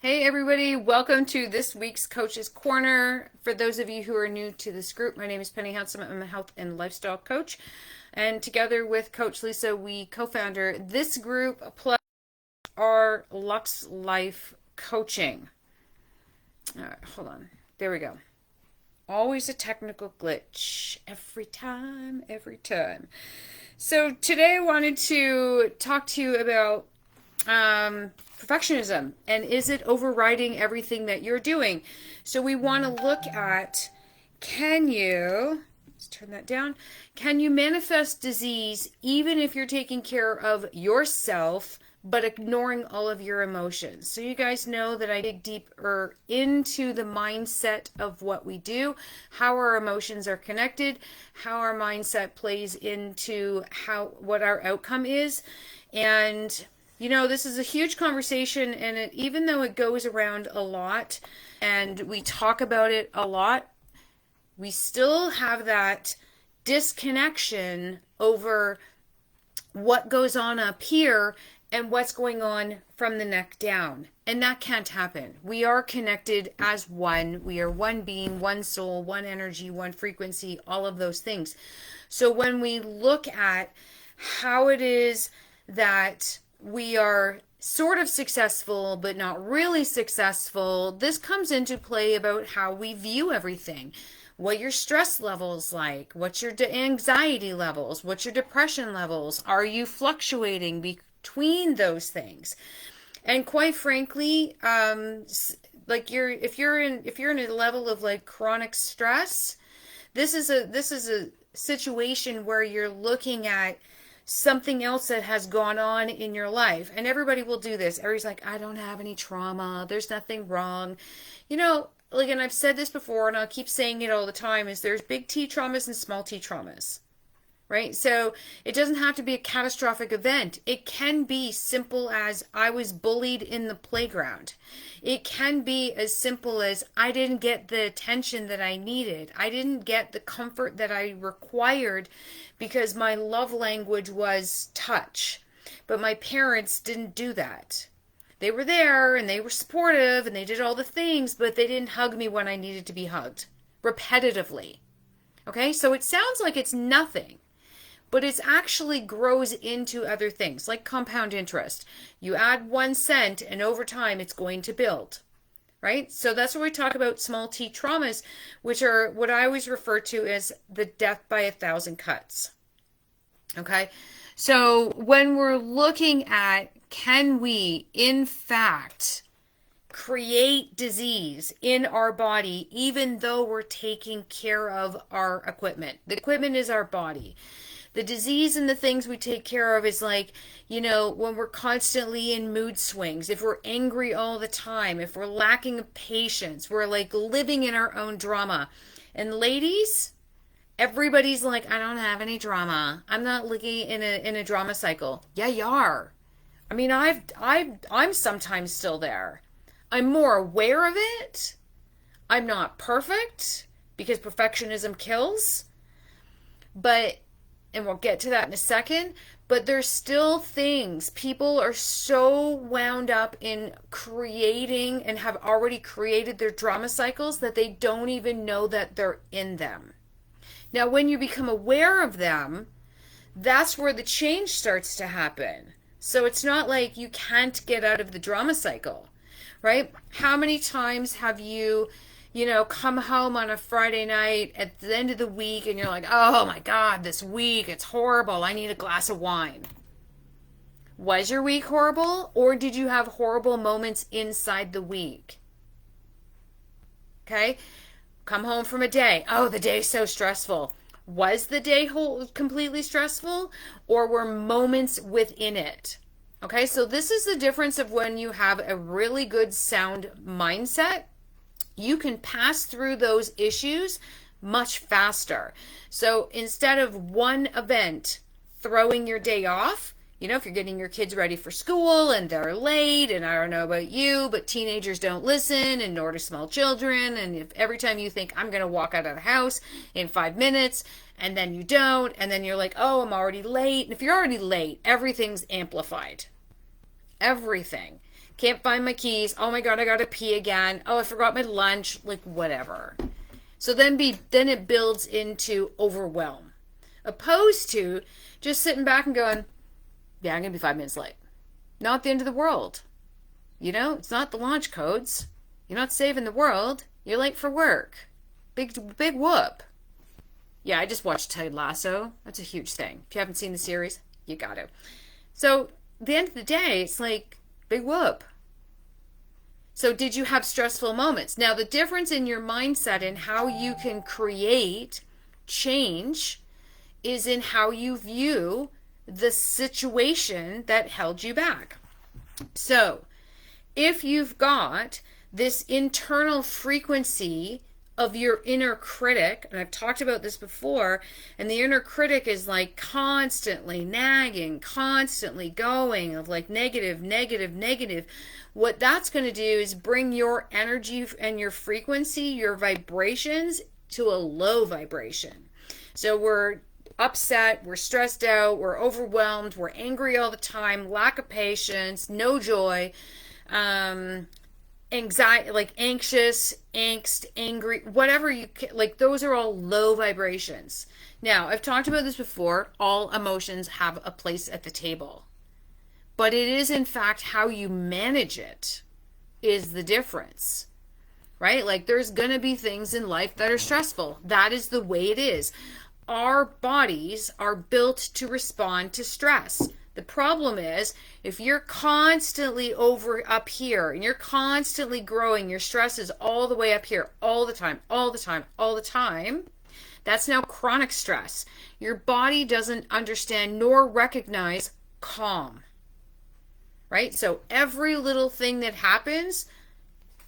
Hey everybody, welcome to this week's Coach's Corner. For those of you who are new to this group, my name is Penny Hanson. I'm a health and lifestyle coach. And together with Coach Lisa, we co-founder this group plus our Lux Life Coaching. All right, hold on. There we go. Always a technical glitch. Every time, every time. So today I wanted to talk to you about perfectionism and is it overriding everything that you're doing? So we want to look at, let's turn that down, can you manifest disease even if you're taking care of yourself but ignoring all of your emotions? So you guys know that I dig deeper into the mindset of what we do, how our emotions are connected, how our mindset plays into what our outcome is. And this is a huge conversation, and even though it goes around a lot and we talk about it a lot, we still have that disconnection over what goes on up here and what's going on from the neck down. And that can't happen. We are connected as one. We are one being, one soul, one energy, one frequency, all of those things. So when we look at how it is that we are sort of successful but not really successful, this comes into play about how we view everything. What your stress levels like, what's your anxiety levels, what's your depression levels, are you fluctuating between those things? And quite frankly, if you're in a level of like chronic stress, this is a situation where you're looking at something else that has gone on in your life. And everybody will do this. Everybody's like, I don't have any trauma. There's nothing wrong. And I've said this before and I'll keep saying it all the time, is there's big T traumas and small T traumas. Right? So it doesn't have to be a catastrophic event. It can be simple as I was bullied in the playground. It can be as simple as I didn't get the attention that I needed. I didn't get the comfort that I required because my love language was touch. But my parents didn't do that. They were there and they were supportive and they did all the things, but they didn't hug me when I needed to be hugged repetitively. Okay? So it sounds like it's nothing. But it actually grows into other things like compound interest. You add 1 cent and over time it's going to build, right? So that's where we talk about small T traumas, which are what I always refer to as the death by 1,000 cuts. Okay? So when we're looking at, can we in fact create disease in our body even though we're taking care of our equipment? The equipment is our body. The disease and the things we take care of is like, when we're constantly in mood swings, if we're angry all the time, if we're lacking patience, we're like living in our own drama. And ladies, everybody's like, I don't have any drama. I'm not living in a drama cycle. Yeah, you are. I mean, I'm sometimes still there. I'm more aware of it. I'm not perfect because perfectionism kills. And we'll get to that in a second, but there's still things. People are so wound up in creating and have already created their drama cycles that they don't even know that they're in them. Now, when you become aware of them, that's where the change starts to happen. So it's not like you can't get out of the drama cycle, right? How many times have you come home on a Friday night at the end of the week and you're like, oh my God, this week, it's horrible. I need a glass of wine. Was your week horrible, or did you have horrible moments inside the week? Okay. Come home from a day. Oh, the day's so stressful. Was the day completely stressful, or were moments within it? Okay. So this is the difference of when you have a really good sound mindset. You can pass through those issues much faster. So instead of one event throwing your day off, if you're getting your kids ready for school and they're late, and I don't know about you, but teenagers don't listen, and nor do small children. And if every time you think I'm going to walk out of the house in 5 minutes and then you don't, and then you're like, oh, I'm already late. And if you're already late, everything's amplified. Everything. Can't find my keys. Oh my God, I gotta pee again. Oh, I forgot my lunch. Like whatever. So then it builds into overwhelm. Opposed to just sitting back and going, yeah, I'm gonna be 5 minutes late. Not the end of the world. It's not the launch codes. You're not saving the world. You're late for work. Big whoop. Yeah, I just watched Ted Lasso. That's a huge thing. If you haven't seen the series, you got to. So, at the end of the day, it's like, big whoop. So, did you have stressful moments? Now, the difference in your mindset and how you can create change is in how you view the situation that held you back. So, if you've got this internal frequency of your inner critic, and I've talked about this before, and the inner critic is like constantly nagging, constantly going of like negative, negative, negative. What that's going to do is bring your energy and your frequency, your vibrations to a low vibration. So we're upset, we're stressed out, we're overwhelmed, we're angry all the time, lack of patience, no joy, anxiety, like anxious, angst, angry, whatever you like, those are all low vibrations. Now, I've talked about this before. All emotions have a place at the table, but it is in fact how you manage it is the difference, right? Like there's gonna be things in life that are stressful. That is the way it is. Our bodies are built to respond to stress. The problem is if you're constantly over up here and you're constantly growing, your stress is all the way up here all the time, all the time, all the time. That's now chronic stress. Your body doesn't understand nor recognize calm, right? So every little thing that happens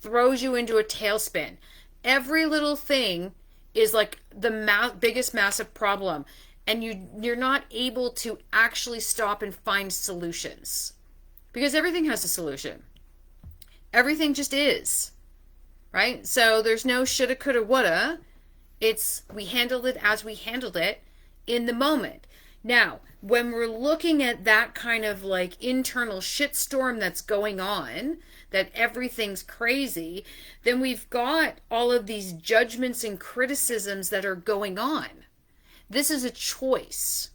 throws you into a tailspin. Every little thing is like the biggest massive problem, and you're not able to actually stop and find solutions because everything has a solution. Everything just is, right? So there's no shoulda, coulda, woulda. It's we handled it as we handled it in the moment. Now, when we're looking at that kind of like internal shitstorm that's going on, that everything's crazy, then we've got all of these judgments and criticisms that are going on. This is a choice.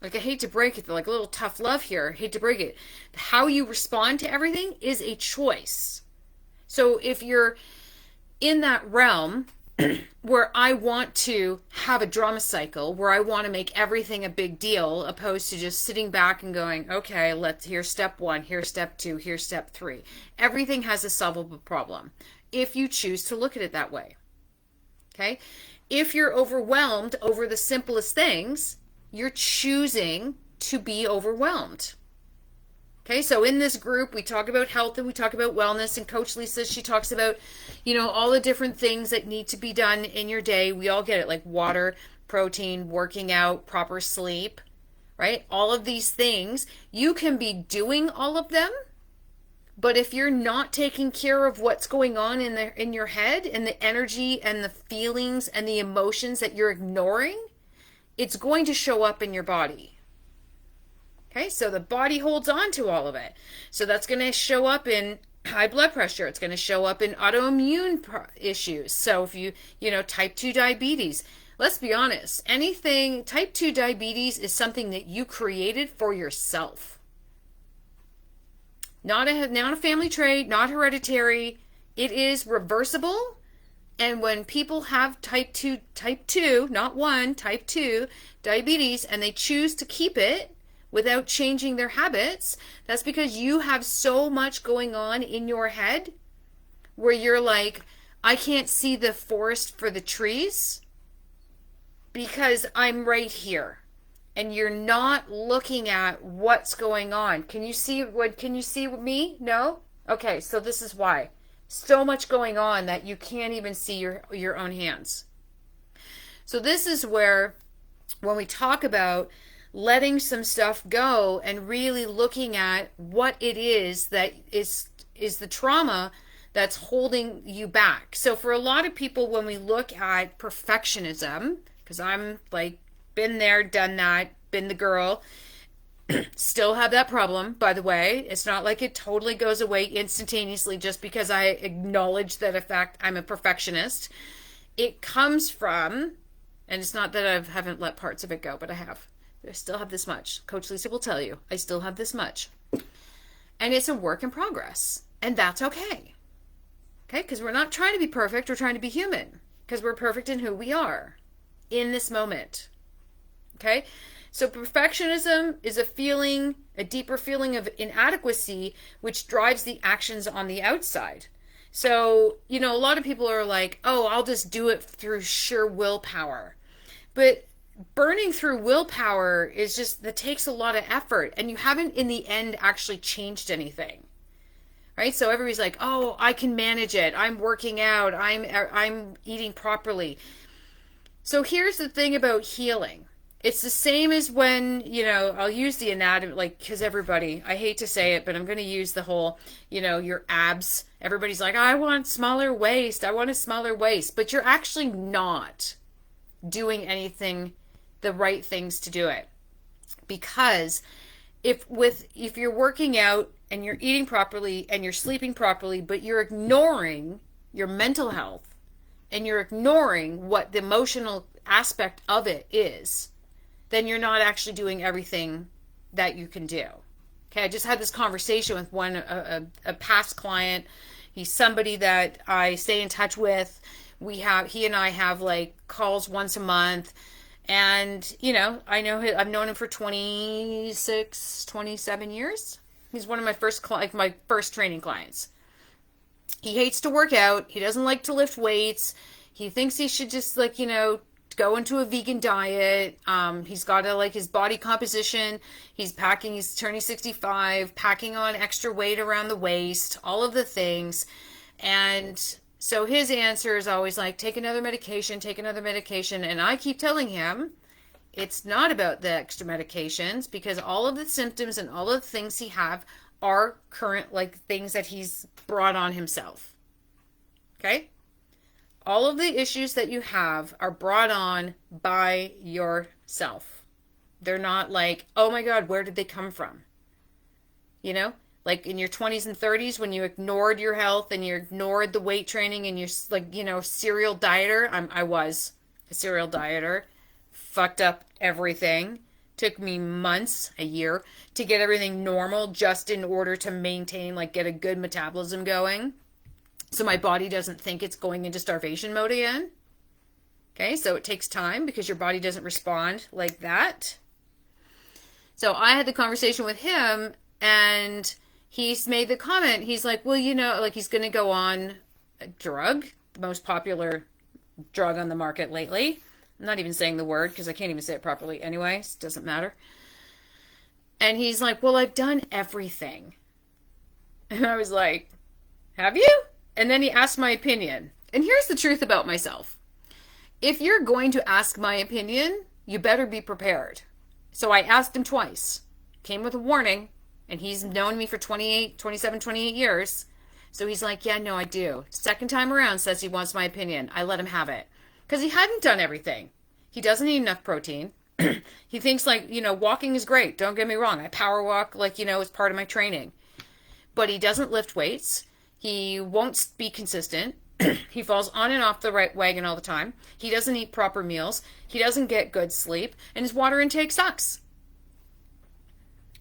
Like, I hate to break it, like a little tough love here, I hate to break it. How you respond to everything is a choice. So if you're in that realm where I want to have a drama cycle, where I want to make everything a big deal, opposed to just sitting back and going, okay, here's step 1, here's step 2, here's step 3. Everything has a solvable problem if you choose to look at it that way. Okay? If you're overwhelmed over the simplest things, you're choosing to be overwhelmed. Okay, so in this group, we talk about health and we talk about wellness, and Coach Lisa, she talks about, all the different things that need to be done in your day. We all get it, like water, protein, working out, proper sleep, right? All of these things, you can be doing all of them, but if you're not taking care of what's going on in your head and the energy and the feelings and the emotions that you're ignoring, it's going to show up in your body. Okay, so the body holds on to all of it. So that's going to show up in high blood pressure. It's going to show up in autoimmune issues. So if you type 2 diabetes, let's be honest, type 2 diabetes is something that you created for yourself. Not a family trait, not hereditary. It is reversible. And when people have type 2, not 1, type 2 diabetes, and they choose to keep it without changing their habits, that's because you have so much going on in your head where you're like, I can't see the forest for the trees because I'm right here. And you're not looking at what's going on. Can you see me? No? Okay, so this is why. So much going on that you can't even see your own hands. So this is where, when we talk about letting some stuff go and really looking at what it is that is the trauma that's holding you back. So for a lot of people, when we look at perfectionism, because I'm like been there, done that, been the girl, Still have that problem, by the way. It's not like it totally goes away instantaneously just because I acknowledge that in fact I'm a perfectionist. It comes from, and it's not that I haven't let parts of it go, but I have. I still have this much. Coach Lisa will tell you, I still have this much. And it's a work in progress. And that's okay. Okay? Because we're not trying to be perfect, we're trying to be human. Because we're perfect in who we are in this moment. Okay? So perfectionism is a feeling, a deeper feeling of inadequacy, which drives the actions on the outside. So, a lot of people are like, oh, I'll just do it through sheer willpower. But burning through willpower is just, that takes a lot of effort, and you haven't in the end actually changed anything. Right? So everybody's like, oh, I can manage it. I'm working out. I'm eating properly. So here's the thing about healing. It's the same as when, I'll use the anatomy, like, because everybody, I hate to say it, but I'm going to use the whole, your abs. Everybody's like, I want smaller waist. I want a smaller waist. But you're actually not doing anything, the right things to do it. Because if you're working out and you're eating properly and you're sleeping properly, but you're ignoring your mental health and you're ignoring what the emotional aspect of it is, then you're not actually doing everything that you can do. Okay, I just had this conversation with a past client. He's somebody that I stay in touch with. He and I have like calls once a month. And, I've known him for 26, 27 years. He's one of my my first training clients. He hates to work out. He doesn't like to lift weights. He thinks he should just go into a vegan diet. He's got his body composition. He's turning 65, packing on extra weight around the waist, all of the things. And so his answer is always like, take another medication. And I keep telling him it's not about the extra medications, because all of the symptoms and all of the things he have are current, things that he's brought on himself. Okay? All of the issues that you have are brought on by yourself. They're not like, oh my God, where did they come from? Like in your 20s and 30s when you ignored your health and you ignored the weight training and you're serial dieter. I was a serial dieter. Fucked up everything. Took me months, a year, to get everything normal just in order to maintain, get a good metabolism going. So my body doesn't think it's going into starvation mode again. Okay, so it takes time because your body doesn't respond like that. So I had the conversation with him, and he's made the comment. He's like, well, he's going to go on a drug, the most popular drug on the market lately. I'm not even saying the word because I can't even say it properly anyway. It doesn't matter. And he's like, well, I've done everything. And I was like, have you? And then he asked my opinion. And here's the truth about myself. If you're going to ask my opinion, you better be prepared. So I asked him twice. Came with a warning. And he's known me for 27, 28 years. So he's like, yeah, no, I do. Second time around says he wants my opinion. I let him have it. Because he hadn't done everything. He doesn't eat enough protein. He thinks walking is great. Don't get me wrong. I power walk as part of my training. But he doesn't lift weights. He won't be consistent. He falls on and off the right wagon all the time. He doesn't eat proper meals. He doesn't get good sleep. And his water intake sucks.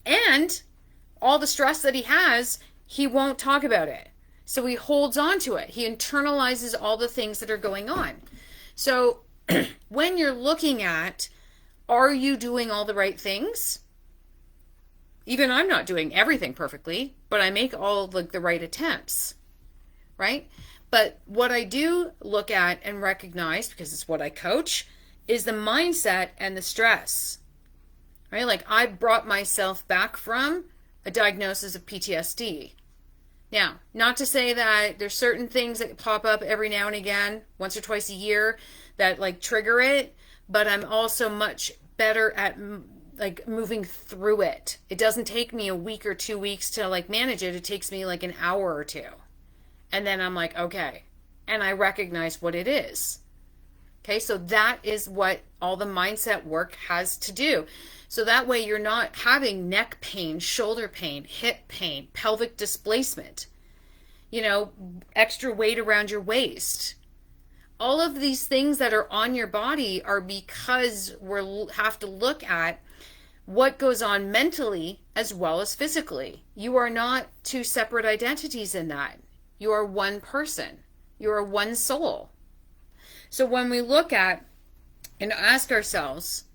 And all the stress that he has, he won't talk about it. So he holds on to it. He internalizes all the things that are going on. So when you're looking at, are you doing all the right things? Even I'm not doing everything perfectly, but I make all the right attempts, right? But what I do look at and recognize, because it's what I coach, is the mindset and the stress, right? I brought myself back from a diagnosis of PTSD. Now, not to say that there's certain things that pop up every now and again, once or twice a year, that trigger it, but I'm also much better at moving through it. It doesn't take me a week or 2 weeks to manage it. It takes me an hour or two. And then I'm like, okay. And I recognize what it is. Okay, so that is what all the mindset work has to do. So that way you're not having neck pain, shoulder pain, hip pain, pelvic displacement, extra weight around your waist. All of these things that are on your body are because we have to look at what goes on mentally as well as physically. You are not two separate identities in that. You are one person. You are one soul. So when we look at and ask ourselves,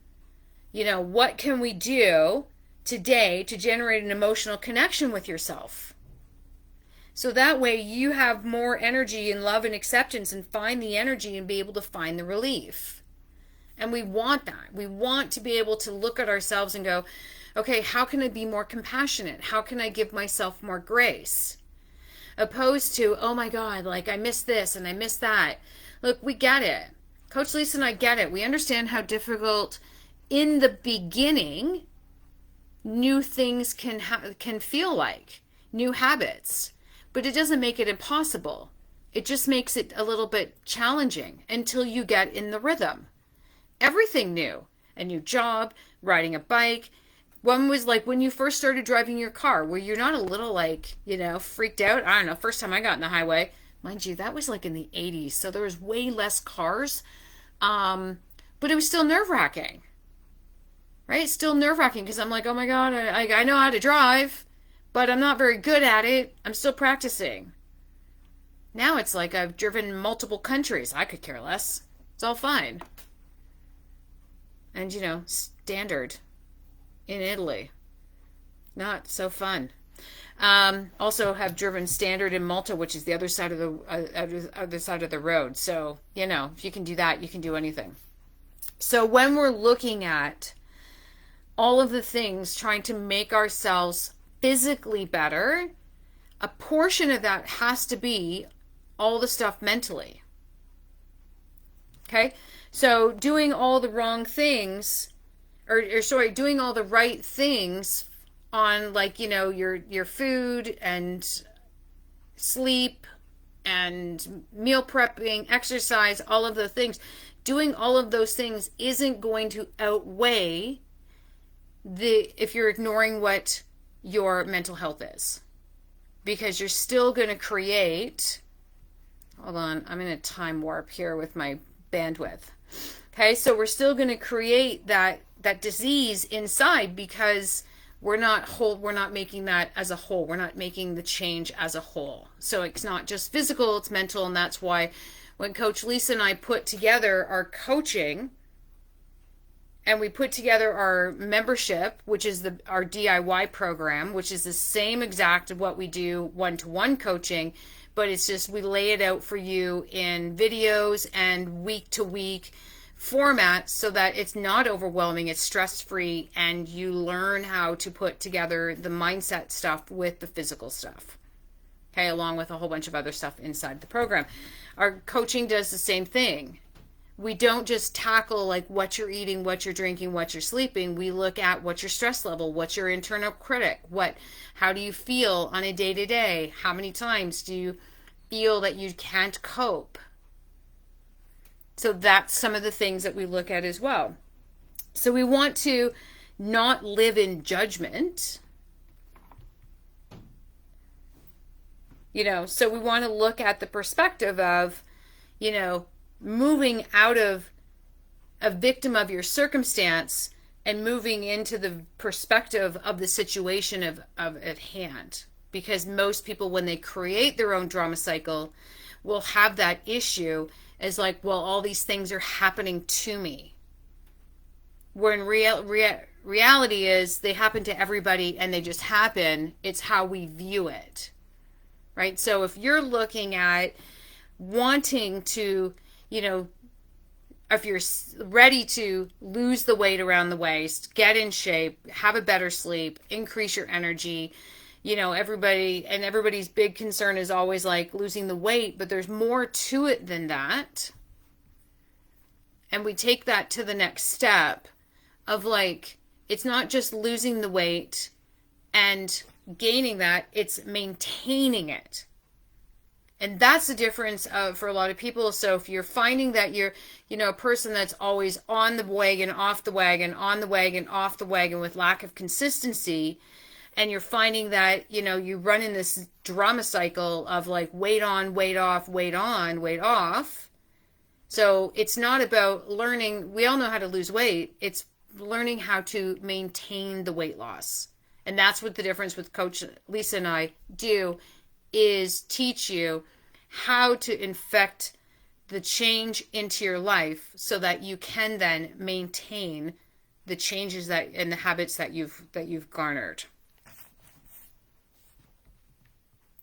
what can we do today to generate an emotional connection with yourself? So that way you have more energy and love and acceptance and find the energy and be able to find the relief. And we want that. We want to be able to look at ourselves and go, okay, how can I be more compassionate? How can I give myself more grace? Opposed to, oh my God, like I missed this and I missed that. Look, we get it. Coach Lisa and I get it. We understand how difficult in the beginning new things can feel like, new habits. But it doesn't make it impossible. It just makes it a little bit challenging until you get in the rhythm. Everything new. A new job, riding a bike. One was like when you first started driving your car, where you're not a little freaked out. I don't know, first time I got in the highway. Mind you, that was like in the 80s, so there was way less cars. But it was still nerve-wracking. Right? Still nerve-wracking because I'm like, oh my God, I know how to drive, but I'm not very good at it. I'm still practicing. Now it's like I've driven multiple countries. I could care less. It's all fine. And, standard in Italy. Not so fun. Also have driven standard in Malta, which is the other side of the road. So, if you can do that, you can do anything. So when we're looking at all of the things trying to make ourselves physically better, a portion of that has to be all the stuff mentally. Okay? So doing all the wrong things, doing all the right things on your food and sleep and meal prepping, exercise, all of the things. Doing all of those things isn't going to outweigh if you're ignoring what your mental health is. Because you're still going to create, hold on, I'm in a time warp here with my bandwidth. Okay, so we're still going to create that disease inside because we're not making that as a whole. We're not making the change as a whole. So it's not just physical, it's mental, and that's why when Coach Lisa and I put together our coaching and we put together our membership, which is our DIY program, which is the same exact of what we do one-to-one coaching, but it's just we lay it out for you in videos and week-to-week format so that it's not overwhelming, it's stress-free, and you learn how to put together the mindset stuff with the physical stuff. Okay, along with a whole bunch of other stuff inside the program. Our coaching does the same thing. We don't just tackle like what you're eating, what you're drinking, what you're sleeping. We look at what's your stress level, what's your internal critic, how do you feel on a day-to-day? How many times do you feel that you can't cope? So that's some of the things that we look at as well. So we want to not live in judgment. So we want to look at the perspective of, moving out of a victim of your circumstance and moving into the perspective of the situation of at hand. Because most people, when they create their own drama cycle, will have that issue as like, well, all these things are happening to me. Where in reality is they happen to everybody and they just happen. It's how we view it. Right? So if you're looking at wanting to, if you're ready to lose the weight around the waist, get in shape, have a better sleep, increase your energy, everybody's big concern is always like losing the weight, but there's more to it than that. And we take that to the next step of like, it's not just losing the weight and gaining that, it's maintaining it. And that's the difference for a lot of people. So if you're finding that you're, a person that's always on the wagon, off the wagon, on the wagon, off the wagon with lack of consistency, and you're finding that, you run in this drama cycle of like weight on, weight off, weight on, weight off. So it's not about learning. We all know how to lose weight. It's learning how to maintain the weight loss. And that's what the difference with Coach Lisa and I do, is teach you how to infect the change into your life so that you can then maintain the changes that and the habits that you've garnered.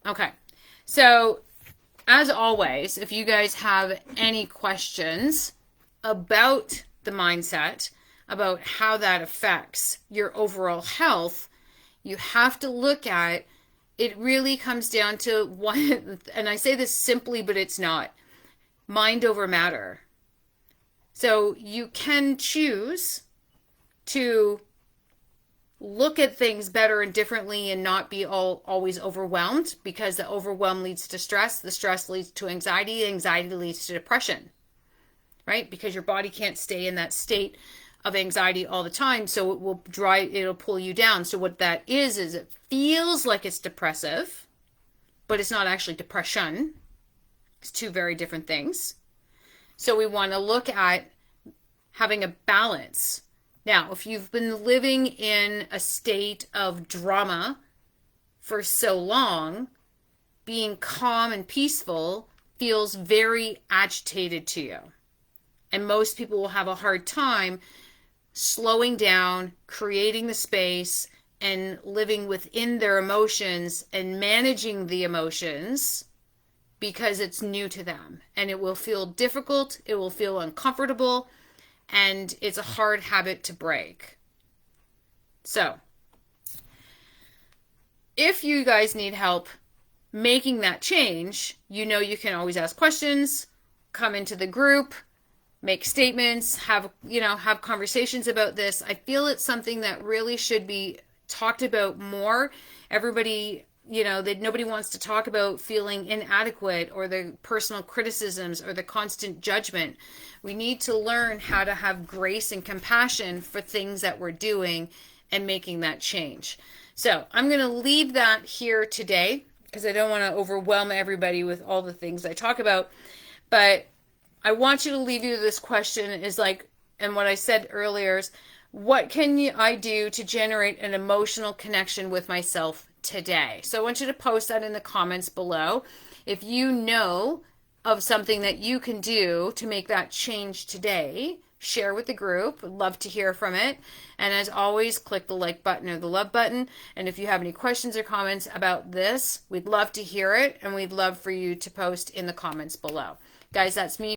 Okay. So as always, if you guys have any questions about the mindset, about how that affects your overall health, you have to look at, it really comes down to one, and I say this simply, but it's not, mind over matter. So you can choose to look at things better and differently and not be always overwhelmed, because the overwhelm leads to stress. The stress leads to anxiety. Anxiety leads to depression, right? Because your body can't stay in that state of anxiety all the time. So it'll pull you down. So what that is it feels like it's depressive, but it's not actually depression. It's two very different things. So we want to look at having a balance. Now, if you've been living in a state of drama for so long, being calm and peaceful feels very agitated to you. And most people will have a hard time slowing down, creating the space, and living within their emotions and managing the emotions, because it's new to them. And it will feel difficult, it will feel uncomfortable, and it's a hard habit to break. So, if you guys need help making that change, you can always ask questions, come into the group, make statements, have conversations about this. I feel it's something that really should be talked about more. Everybody, nobody wants to talk about feeling inadequate or the personal criticisms or the constant judgment. We need to learn how to have grace and compassion for things that we're doing and making that change. So I'm going to leave that here today because I don't want to overwhelm everybody with all the things I talk about. But I want you to leave you this question is like, and what I said earlier is, what can I do to generate an emotional connection with myself today? So I want you to post that in the comments below. If you know of something that you can do to make that change today, share with the group. Would love to hear from it. And as always, click the like button or the love button. And if you have any questions or comments about this, we'd love to hear it. And we'd love for you to post in the comments below. Guys, that's me.